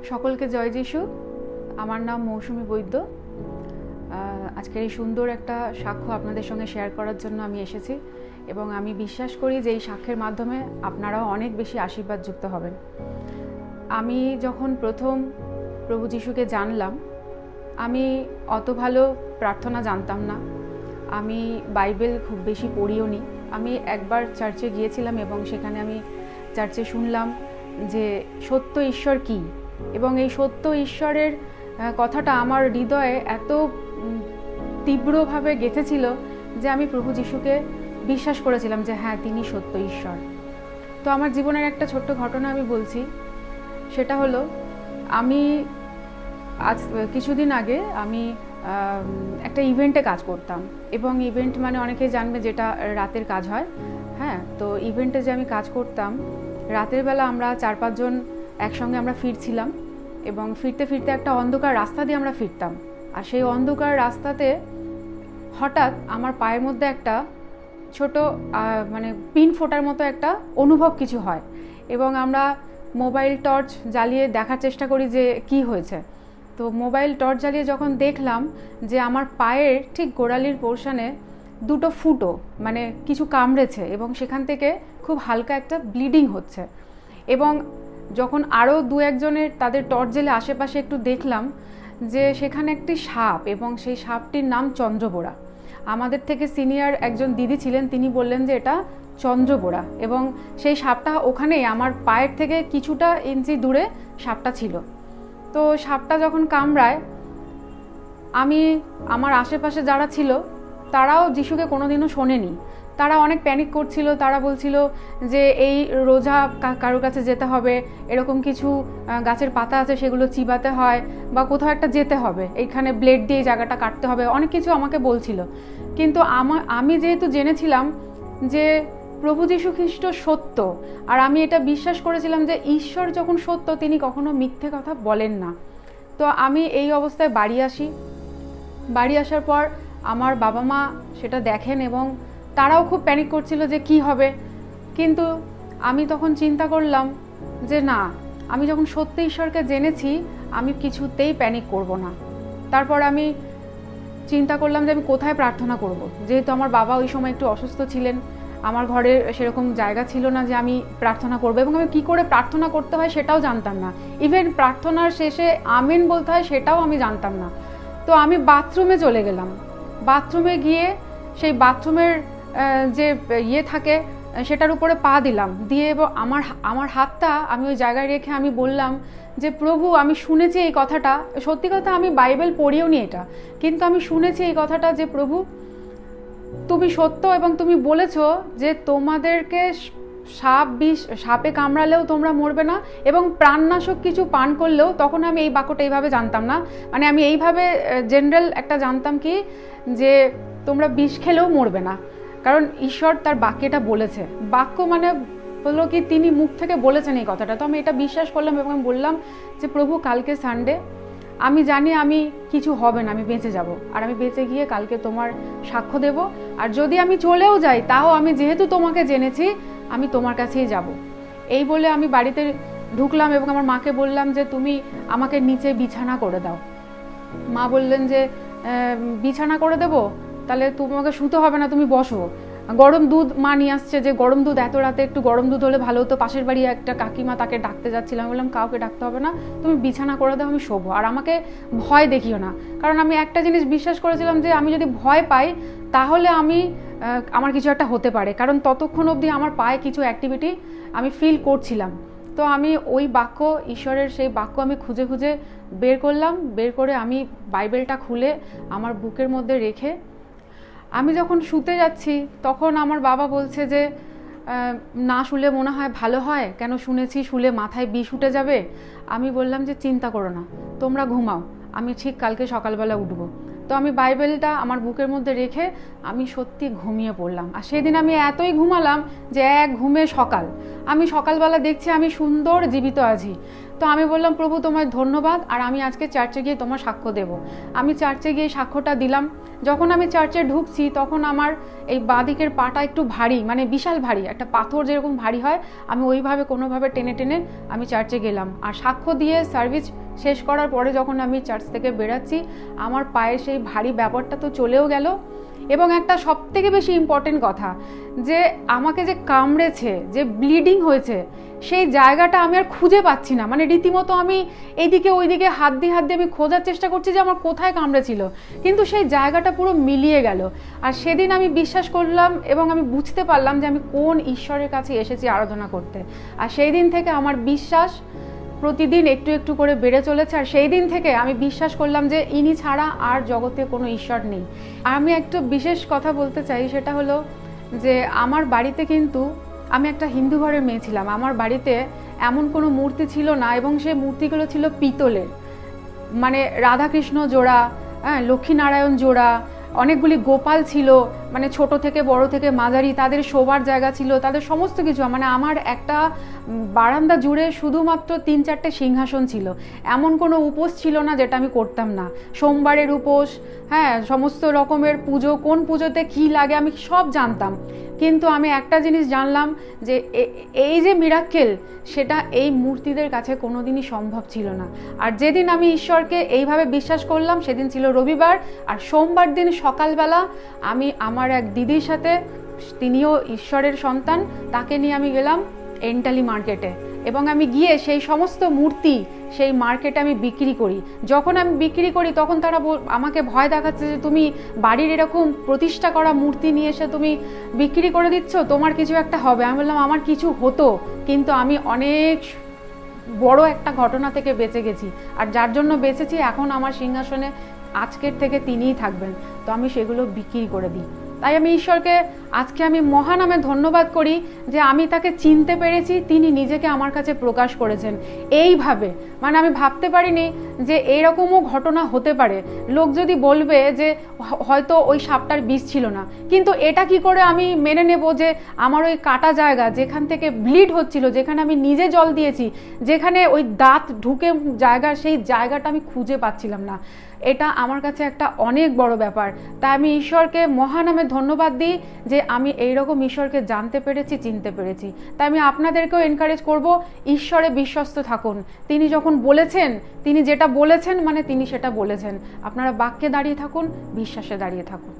সকলকে জয় যিশু। আমার নাম মৌসুমী বৈদ্য। আজকের এই সুন্দর একটা সাক্ষ্য আপনাদের সঙ্গে শেয়ার করার জন্য আমি এসেছি এবং আমি বিশ্বাস করি যে এই সাক্ষ্যের মাধ্যমে আপনারাও অনেক বেশি আশীর্বাদযুক্ত হবেন। আমি যখন প্রথম প্রভু যিশুকে জানলাম, আমি অত ভালো প্রার্থনা জানতাম না, আমি বাইবেল খুব বেশি পড়িও নি। আমি একবার চার্চে গিয়েছিলাম এবং সেখানে আমি চার্চে শুনলাম যে সত্য ঈশ্বর কী, এবং এই সত্য ঈশ্বরের কথাটা আমার হৃদয়ে এত তীব্রভাবে গেঁথেছিল যে আমি প্রভু যিশুকে বিশ্বাস করেছিলাম যে হ্যাঁ, তিনি সত্য ঈশ্বর। তো আমার জীবনের একটা ছোট্ট ঘটনা আমি বলছি। সেটা হলো, আমি আজ কিছুদিন আগে আমি একটা ইভেন্টে কাজ করতাম, এবং ইভেন্ট মানে অনেকেই জানবে যেটা রাতের কাজ হয়। হ্যাঁ, তো ইভেন্টে যে আমি কাজ করতাম, রাতের বেলা আমরা 4-5 জন একসঙ্গে আমরা ফিরছিলাম, এবং ফিরতে ফিরতে একটা অন্ধকার রাস্তা দিয়ে আমরা ফিরতাম। আর সেই অন্ধকার রাস্তাতে হঠাৎ আমার পায়ের মধ্যে একটা ছোট মানে পিন ফোটার মতো একটা অনুভব কিছু হয়, এবং আমরা মোবাইল টর্চ জ্বালিয়ে দেখার চেষ্টা করি যে কি হয়েছে। তো মোবাইল টর্চ জ্বালিয়ে যখন দেখলাম যে আমার পায়ের ঠিক গোড়ালির পোর্শনে দুটো ফুটো মানে কিছু কামড়েছে, এবং সেখান থেকে খুব হালকা একটা ব্লিডিং হচ্ছে। এবং যখন আরও 2-1 জনের তাদের টর্চ জ্বেলে আশেপাশে একটু দেখলাম যে সেখানে একটি সাপ, এবং সেই সাপটির নাম চন্দ্রবোড়া। আমাদের থেকে সিনিয়র একজন দিদি ছিলেন, তিনি বললেন যে এটা চন্দ্রবোড়া, এবং সেই সাপটা ওখানেই আমার পায়ের থেকে কিছুটা ইঞ্চি দূরে সাপটা ছিল। তো সাপটা যখন কামড়ায়, আমি আমার আশেপাশে যারা ছিল তারাও যিশুকে কোনোদিনও শোনেনি। তারা অনেক প্যানিক করছিল, তারা বলছিল যে এই রোজা কারোর কাছে যেতে হবে, এরকম কিছু গাছের পাতা আছে সেগুলো চিবাতে হয়, বা কোথাও একটা যেতে হবে, এইখানে ব্লেড দিয়ে জায়গাটা কাটতে হবে, অনেক কিছু আমাকে বলছিল। কিন্তু আমি যেহেতু জেনেছিলাম যে প্রভু যীশু খ্রিস্ট সত্য, আর আমি এটা বিশ্বাস করেছিলাম যে ঈশ্বর যখন সত্য তিনি কখনো মিথ্যে কথা বলেন না। তো আমি এই অবস্থায় বাড়ি আসার পর আমার বাবা মা সেটা দেখেন, এবং তারাও খুব প্যানিক করছিল যে কি হবে। কিন্তু আমি তখন চিন্তা করলাম যে না, আমি যখন সত্যি ঈশ্বরকে জেনেছি, আমি কিছুতেই প্যানিক করব না। তারপর আমি চিন্তা করলাম যে আমি কোথায় প্রার্থনা করব, যেহেতু আমার বাবা ওই সময় একটু অসুস্থ ছিলেন। আমার ঘরে সেরকম জায়গা ছিল না যে আমি প্রার্থনা করবো, এবং আমি কী করে প্রার্থনা করতে হয় সেটাও জানতাম না। ইভেন প্রার্থনার শেষে আমিন বলতে হয় সেটাও আমি জানতাম না। তো আমি বাথরুমে চলে গেলাম। বাথরুমে গিয়ে সেই বাথরুমের যে থাকে সেটার উপরে পা দিলাম, দিয়ে আমার হাতটা আমি ওই জায়গায় রেখে আমি বললাম যে প্রভু, আমি শুনেছি এই কথাটা, সত্যি কথা আমি বাইবেল পড়িও নি এটা, কিন্তু আমি শুনেছি এই কথাটা যে প্রভু তুমি সত্য, এবং তুমি বলেছো যে তোমাদেরকে সাপে কামড়ালেও তোমরা মরবে না, এবং প্রাণনাশক কিছু পান করলেও, তখন আমি এই বাক্যটা এইভাবে জানতাম না, মানে আমি এইভাবে জেনারেল একটা জানতাম কি যে তোমরা বিষ খেলেও মরবে না, কারণ ঈশ্বর তার বাক্যটা বলেছে। বাক্য মানে হলো কি তিনি মুখ থেকে বলেছেন এই কথাটা। তো আমি এটা বিশ্বাস করলাম এবং আমি বললাম যে প্রভু, কালকে সানডে, আমি জানি আমি কিছু হবে না, আমি বেঁচে যাব, আর আমি বেঁচে গিয়ে কালকে তোমার সাক্ষ্য দেব, আর যদি আমি চলেও যাই তাও আমি যেহেতু তোমাকে জেনেছি আমি তোমার কাছেই যাব। এই বলে আমি বাড়িতে ঢুকলাম এবং আমার মাকে বললাম যে তুমি আমাকে নিচে বিছানা করে দাও। মা বললেন যে বিছানা করে দেবো, তাহলে তোমাকে শুতে হবে না, তুমি বসো। গরম দুধ মা নিয়ে আসছে, যে গরম দুধ, এত রাতে একটু গরম দুধ হলে ভালো হতো। পাশের বাড়ি একটা কাকিমা, তাকে ডাকতে যাচ্ছিলাম, বললাম কাউকে ডাকতে হবে না, তুমি বিছানা করে দাও, আমি শোবো, আর আমাকে ভয় দেখিও না। কারণ আমি একটা জিনিস বিশ্বাস করেছিলাম যে আমি যদি ভয় পাই তাহলে আমার কিছু একটা হতে পারে, কারণ ততক্ষণ অবধি আমার পায়ে কিছু অ্যাক্টিভিটি আমি ফিল করছিলাম। তো আমি ওই বাক্য, ঈশ্বরের সেই বাক্য আমি খুঁজে খুঁজে বের করলাম, বের করে আমি বাইবেলটা খুলে আমার বুকের মধ্যে রেখে আমি যখন শুতে যাচ্ছি, তখন আমার বাবা বলছে যে না শুলে মনে হয় ভালো হয়, কেন শুনেছি শুলে মাথায় বিষ উঠে যাবে। আমি বললাম যে চিন্তা করো না, তোমরা ঘুমাও, আমি ঠিক কালকে সকালবেলা উঠবো। তো আমি বাইবেলটা আমার বুকের মধ্যে রেখে আমি সত্যি ঘুমিয়ে পড়লাম। আর সেদিন আমি এতই ঘুমালাম যে এক ঘুমে আমি সকালবেলা দেখছি আমি সুন্দর জীবিত আছি। তো তো আমি বললাম প্রভু তোমায় ধন্যবাদ, আর আমি আজকে চার্চে গিয়ে তোমার সাক্ষ্য দেব। আমি চার্চে গিয়ে সাক্ষ্যটা দিলাম। যখন আমি চার্চে ঢুকছি তখন আমার এই বাঁদিকের পাটা একটু ভারী, মানে বিশাল ভারী, একটা পাথর যেরকম ভারী হয়, আমি ওইভাবে কোনোভাবে টেনে টেনে আমি চার্চে গেলাম। আর সাক্ষ্য দিয়ে সার্ভিস শেষ করার পরে যখন আমি চার্চ থেকে বেরাচ্ছি, আমার পায়ে সেই ভারী ব্যাপারটা তো চলেও গেল। এবং একটা সবথেকে বেশি ইম্পর্টেন্ট কথা, যে আমাকে যে কামড়েছে, যে ব্লিডিং হয়েছে, সেই জায়গাটা আমি আর খুঁজে পাচ্ছি না। মানে রীতিমতো আমি এইদিকে ওইদিকে হাত দিয়ে আমি খোঁজার চেষ্টা করছি যে আমার কোথায় কামড়েছিল, কিন্তু সেই জায়গাটা পুরো মিলিয়ে গেল। আর সেদিন আমি বিশ্বাস করলাম এবং আমি বুঝতে পারলাম যে আমি কোন ঈশ্বরের কাছে এসেছি আরাধনা করতে। আর সেই দিন থেকে আমার বিশ্বাস প্রতিদিন একটু একটু করে বেড়ে চলেছে। আর সেই দিন থেকে আমি বিশ্বাস করলাম যে ইনি ছাড়া আর জগতে কোনো ঈশ্বর নেই। আর আমি একটু বিশেষ কথা বলতে চাই, সেটা হলো যে আমার বাড়িতে কিন্তু, আমি একটা হিন্দু ঘরের মেয়ে ছিলাম, আমার বাড়িতে এমন কোনো মূর্তি ছিল না, এবং সেই মূর্তিগুলো ছিল পিতলের। মানে রাধাকৃষ্ণ জোড়া, হ্যাঁ, লক্ষ্মীনারায়ণ জোড়া, অনেকগুলি গোপাল ছিল, মানে ছোট থেকে বড় থেকে মাঝারি, তাদের শোবার জায়গা ছিল, তাদের সমস্ত কিছু। মানে আমার একটা বারান্দা জুড়ে শুধুমাত্র 3-4টে সিংহাসন ছিল। এমন কোনো উপোস ছিল না যেটা আমি করতাম না। সোমবারের উপোস, হ্যাঁ, সমস্ত রকমের পুজো, কোন পুজোতে কী লাগে আমি সব জানতাম। কিন্তু আমি একটা জিনিস জানলাম যে এই যে মিরাক্কেল, সেটা এই মূর্তিদের কাছে কোনোদিনই সম্ভব ছিল না। আর যেদিন আমি ঈশ্বরকে এইভাবে বিশ্বাস করলাম সেদিন ছিল রবিবার। আর সোমবার দিন সকালবেলা আমি আমার এক দিদির সাথে, তিনিও ঈশ্বরের সন্তান, তাকে নিয়ে আমি গেলাম এন্টালি মার্কেটে, এবং আমি গিয়ে সেই সমস্ত মূর্তি সেই মার্কেটে আমি বিক্রি করি। যখন আমি বিক্রি করি তখন তারা আমাকে ভয় দেখাচ্ছে যে তুমি বাড়ির এরকম প্রতিষ্ঠা করা মূর্তি নিয়ে এসে তুমি বিক্রি করে দিচ্ছ, তোমার কিছু একটা হবে। আমি বললাম আমার কিছু হতো, কিন্তু আমি অনেক বড় একটা ঘটনা থেকে বেঁচে গেছি, আর যার জন্য বেঁচেছি এখন আমার সিংহাসনে আজকের থেকে তিনিই থাকবেন। তো আমি সেগুলো বিক্রি করে দিই। তাই আমি ঈশ্বরকে আজকে আমি মহানামে ধন্যবাদ করি যে আমি তাকে চিনতে পেরেছি, তিনি নিজেকে আমার কাছে প্রকাশ করেছেন এইভাবে। মানে আমি ভাবতে পারিনি যে এইরকমও ঘটনা হতে পারে। লোক যদি বলবে যে হয়তো ওই সাপটার বিষ ছিল না, কিন্তু এটা কি করে আমি মেনে নেব যে আমার ওই কাটা জায়গা, যেখান থেকে ব্লিড হচ্ছিল, যেখানে আমি নিজে জল দিয়েছি, যেখানে ওই দাঁত ঢুকে জায়গা, সেই জায়গাটা আমি খুঁজে পাচ্ছিলাম না। এটা আমার কাছে একটা অনেক বড় ব্যাপার। তাই আমি ঈশ্বরকে মহানামে ধন্যবাদ দিই যে আমি এইরকম ঈশ্বরকে জানতে পেরেছি, চিনতে পেরেছি। তাই আমি আপনাদেরকেও এনকারেজ করব, ঈশ্বরে বিশ্বস্ত থাকুন। তিনি যখন বলেছেন, তিনি যেটা বলেছেন মানে তিনি সেটা বলেছেন। আপনারা বাক্যে দাঁড়িয়ে থাকুন, বিশ্বাসে দাঁড়িয়ে থাকুন।